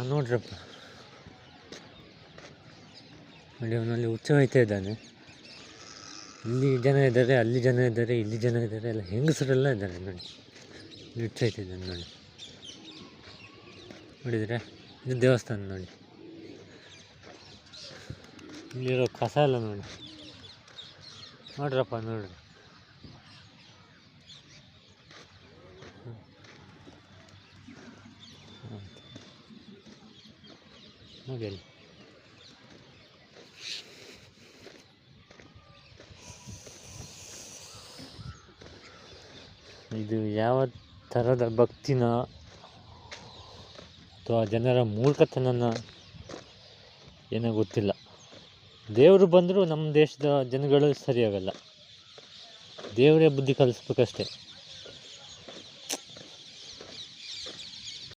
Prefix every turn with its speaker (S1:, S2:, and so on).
S1: ನೋಡ್ರಪ್ಪ, ನೋಡಿ ಅವನಲ್ಲಿ ಹುಚ್ಚ ಹೋಯ್ತಾ ಇದ್ದಾನೆ. ಇಲ್ಲಿ ಜನ ಇದ್ದಾರೆ, ಅಲ್ಲಿ ಜನ ಇದ್ದಾರೆ, ಇಲ್ಲಿ ಜನ ಇದ್ದಾರೆ, ಎಲ್ಲ ಹೆಂಗಸರೆಲ್ಲ ಇದ್ದಾರೆ ನೋಡಿ. ಹುಚ್ಚ ಹೋಯ್ತಿದ್ದಾನೆ ನೋಡಿ. ನೋಡಿದರೆ ಇದು ದೇವಸ್ಥಾನ ನೋಡಿ. ಇಲ್ಲಿರೋ ಕಸ ಎಲ್ಲ ನೋಡಿ. ನೋಡ್ರಪ್ಪ ನೋಡ್ರಿ. ನೋಡಿ ಅಲ್ಲಿ ಇದು ಯಾವ ಥರದ ಭಕ್ತಿನ ಅಥವಾ ಜನರ ಮೂರ್ಖತನನ ಏನೋ ಗೊತ್ತಿಲ್ಲ. ದೇವರು ಬಂದರೂ ನಮ್ಮ ದೇಶದ ಜನಗಳು ಸರಿಯಾಗಲ್ಲ. ದೇವರೇ ಬುದ್ಧಿ ಕಲಿಸ್ಬೇಕಷ್ಟೆ.